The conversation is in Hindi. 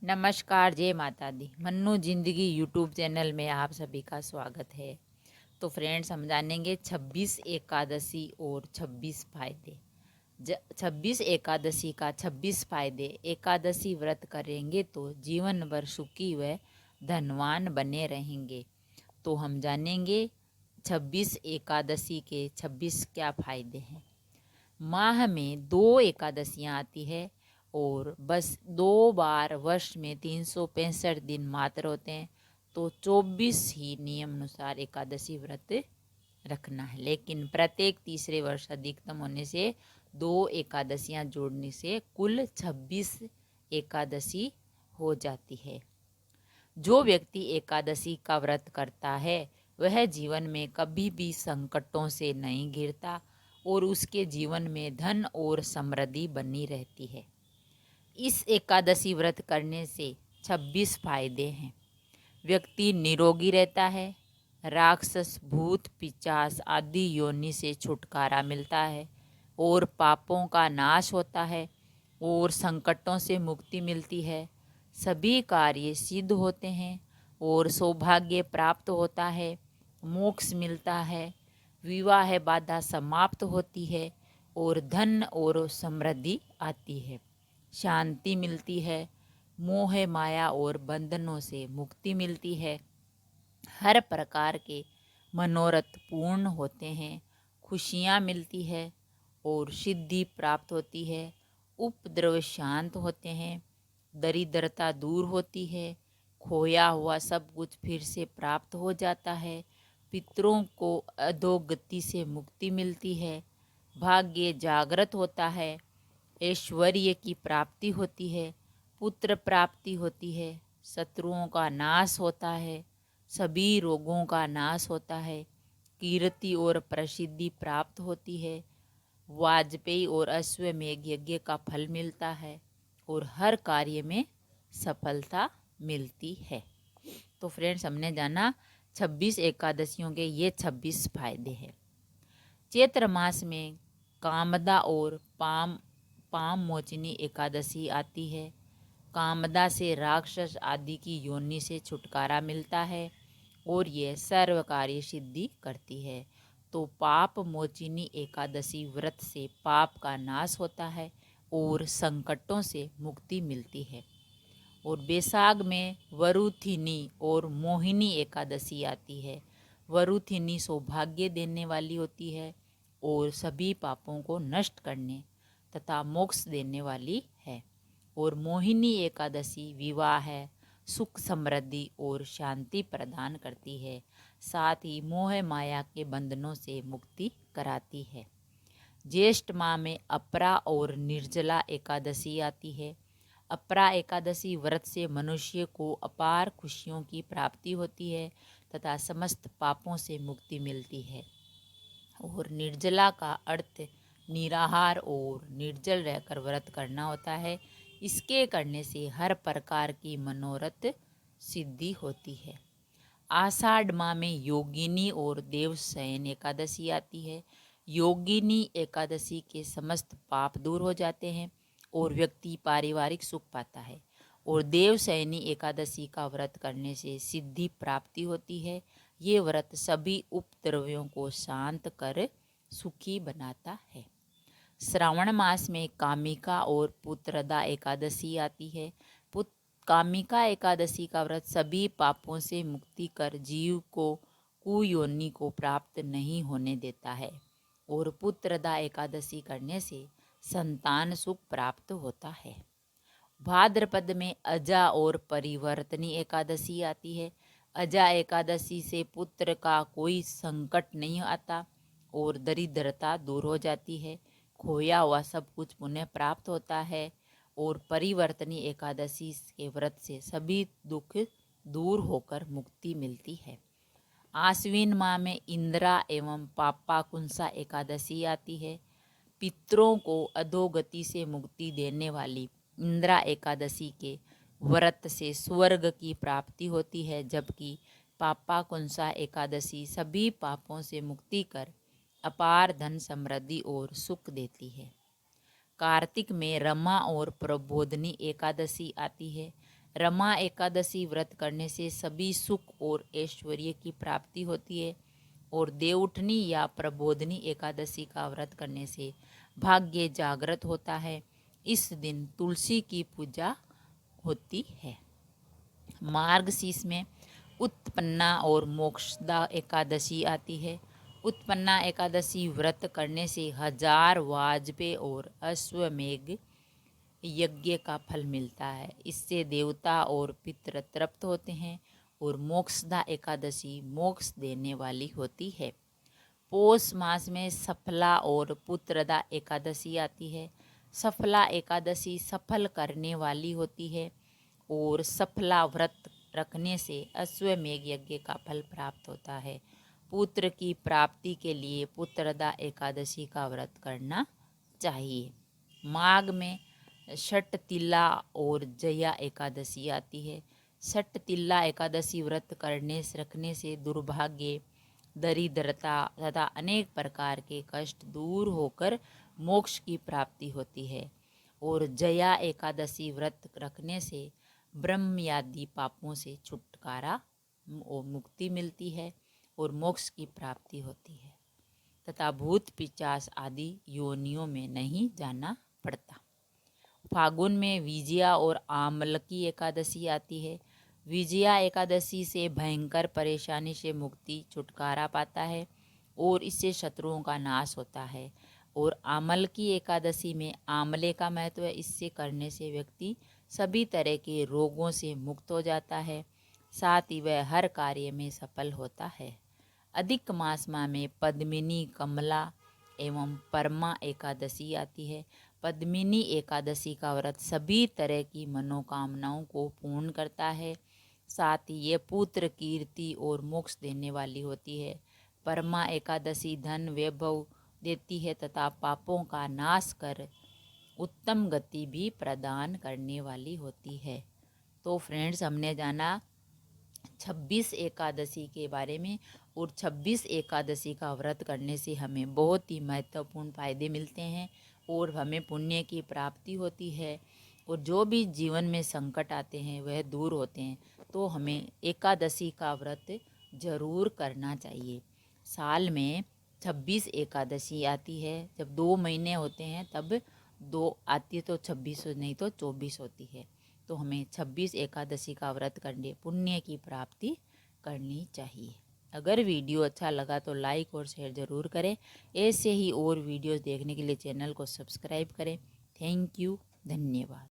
नमस्कार, जय माता दी। मन्नू जिंदगी यूट्यूब चैनल में आप सभी का स्वागत है। तो फ्रेंड्स, हम जानेंगे 26 एकादशी और 26 फायदे। 26 एकादशी का 26 फायदे। एकादशी व्रत करेंगे तो जीवन भर सुखी व धनवान बने रहेंगे। तो हम जानेंगे 26 एकादशी के 26 क्या फायदे हैं। माह में 2 एकादशियाँ आती है और बस 2 बार वर्ष में 365 दिन मात्र होते हैं। तो 24 ही नियम अनुसार एकादशी व्रत रखना है, लेकिन प्रत्येक तीसरे वर्ष अधिकतम होने से 2 एकादशियाँ जोड़ने से कुल 26 एकादशी हो जाती है। जो व्यक्ति एकादशी का व्रत करता है वह जीवन में कभी भी संकटों से नहीं घिरता और उसके जीवन में धन और समृद्धि बनी रहती है। इस एकादशी व्रत करने से 26 फायदे हैं। व्यक्ति निरोगी रहता है, राक्षस, भूत, पिशाच आदि योनि से छुटकारा मिलता है और पापों का नाश होता है और संकटों से मुक्ति मिलती है। सभी कार्य सिद्ध होते हैं और सौभाग्य प्राप्त होता है, मोक्ष मिलता है, विवाह बाधा समाप्त होती है और धन और समृद्धि आती है, शांति मिलती है, मोह माया और बंधनों से मुक्ति मिलती है, हर प्रकार के मनोरथ पूर्ण होते हैं, खुशियाँ मिलती है और सिद्धि प्राप्त होती है, उपद्रव शांत होते हैं, दरिद्रता दूर होती है, खोया हुआ सब कुछ फिर से प्राप्त हो जाता है, पितरों को अधोगति से मुक्ति मिलती है, भाग्य जागृत होता है, ऐश्वर्य की प्राप्ति होती है, पुत्र प्राप्ति होती है, शत्रुओं का नाश होता है, सभी रोगों का नाश होता है, कीर्ति और प्रसिद्धि प्राप्त होती है, वाजपेयी और अश्वमेध यज्ञ का फल मिलता है और हर कार्य में सफलता मिलती है। तो फ्रेंड्स, हमने जाना 26 एकादशियों के ये 26 फायदे हैं। चैत्र मास में कामदा और पाम मोचनी एकादशी आती है। कामदा से राक्षस आदि की योनि से छुटकारा मिलता है और यह सर्व कार्य सिद्धि करती है। तो पाप मोचिनी एकादशी व्रत से पाप का नाश होता है और संकटों से मुक्ति मिलती है। और बैसाख में वरुथिनी और मोहिनी एकादशी आती है। वरुथिनी सौभाग्य देने वाली होती है और सभी पापों को नष्ट करने तथा मोक्ष देने वाली है। और मोहिनी एकादशी विवाह है, सुख, समृद्धि और शांति प्रदान करती है, साथ ही मोह माया के बंधनों से मुक्ति कराती है। ज्येष्ठ माह में अपरा और निर्जला एकादशी आती है। अपरा एकादशी व्रत से मनुष्य को अपार खुशियों की प्राप्ति होती है तथा समस्त पापों से मुक्ति मिलती है। और निर्जला का अर्थ निराहार और निर्जल रहकर व्रत करना होता है। इसके करने से हर प्रकार की मनोरथ सिद्धि होती है। आषाढ़ माह में योगिनी और देवशयन एकादशी आती है। योगिनी एकादशी के समस्त पाप दूर हो जाते हैं और व्यक्ति पारिवारिक सुख पाता है। और देवशयनी एकादशी का व्रत करने से सिद्धि प्राप्ति होती है। ये व्रत सभी उपद्रव्यों को शांत कर सुखी बनाता है। श्रावण मास में कामिका और पुत्रदा एकादशी आती है। कामिका एकादशी का व्रत सभी पापों से मुक्ति कर जीव को कुयोनि को प्राप्त नहीं होने देता है। और पुत्रदा एकादशी करने से संतान सुख प्राप्त होता है। भाद्रपद में अजा और परिवर्तनी एकादशी आती है। अजा एकादशी से पुत्र का कोई संकट नहीं आता और दरिद्रता दूर हो जाती है, खोया हुआ सब कुछ पुनः प्राप्त होता है। और परिवर्तनी एकादशी के व्रत से सभी दुख दूर होकर मुक्ति मिलती है। आश्विन माह में इंद्रा एवं पापाकुंसा एकादशी आती है। पितरों को अधोगति से मुक्ति देने वाली इंद्रा एकादशी के व्रत से स्वर्ग की प्राप्ति होती है, जबकि पापाकुंसा एकादशी सभी पापों से मुक्ति कर अपार धन, समृद्धि और सुख देती है। कार्तिक में रमा और प्रबोधनी एकादशी आती है। रमा एकादशी व्रत करने से सभी सुख और ऐश्वर्य की प्राप्ति होती है। और देवउठनी या प्रबोधनी एकादशी का व्रत करने से भाग्य जागृत होता है। इस दिन तुलसी की पूजा होती है। मार्गशीर्ष में उत्पन्ना और मोक्षदा एकादशी आती है। उत्पन्ना एकादशी व्रत करने से 1000 वाजपेय और अश्वमेघ यज्ञ का फल मिलता है। इससे देवता और पितृ तृप्त होते हैं। और मोक्षदा एकादशी मोक्ष देने वाली होती है। पौष मास में सफला और पुत्रदा एकादशी आती है। सफला एकादशी सफल करने वाली होती है। और सफला व्रत रखने से अश्वमेघ यज्ञ का फल प्राप्त होता है। पुत्र की प्राप्ति के लिए पुत्रदा एकादशी का व्रत करना चाहिए। माघ में षटतिला और जया एकादशी आती है। षटतिला एकादशी व्रत रखने से दुर्भाग्य, दरिद्रता तथा अनेक प्रकार के कष्ट दूर होकर मोक्ष की प्राप्ति होती है। और जया एकादशी व्रत रखने से ब्रह्मयादि पापों से छुटकारा और मुक्ति मिलती है और मोक्ष की प्राप्ति होती है तथा भूत पिशाच आदि योनियों में नहीं जाना पड़ता। फागुन में विजया और आमलकी एकादशी आती है। विजया एकादशी से भयंकर परेशानी से मुक्ति छुटकारा पाता है और इससे शत्रुओं का नाश होता है। और आमलकी एकादशी में आंवले का महत्व है। इससे करने से व्यक्ति सभी तरह के रोगों से मुक्त हो जाता है, साथ ही वह हर कार्य में सफल होता है। अधिक मास माह में पद्मिनी, कमला एवं परमा एकादशी आती है। पद्मिनी एकादशी का व्रत सभी तरह की मनोकामनाओं को पूर्ण करता है, साथ ही ये पुत्र कीर्ति और मोक्ष देने वाली होती है। परमा एकादशी धन वैभव देती है तथा पापों का नाश कर उत्तम गति भी प्रदान करने वाली होती है। तो फ्रेंड्स, हमने जाना 26 एकादशी के बारे में। और 26 एकादशी का व्रत करने से हमें बहुत ही महत्वपूर्ण फायदे मिलते हैं और हमें पुण्य की प्राप्ति होती है। और जो भी जीवन में संकट आते हैं वह दूर होते हैं। तो हमें एकादशी का व्रत जरूर करना चाहिए। साल में 26 एकादशी आती है। जब 2 महीने होते हैं तब 2 आती है, तो 26 नहीं तो 24 होती है। तो हमें 26 एकादशी का व्रत करने पुण्य की प्राप्ति करनी चाहिए। अगर वीडियो अच्छा लगा तो लाइक और शेयर ज़रूर करें। ऐसे ही और वीडियोस देखने के लिए चैनल को सब्सक्राइब करें। थैंक यू, धन्यवाद।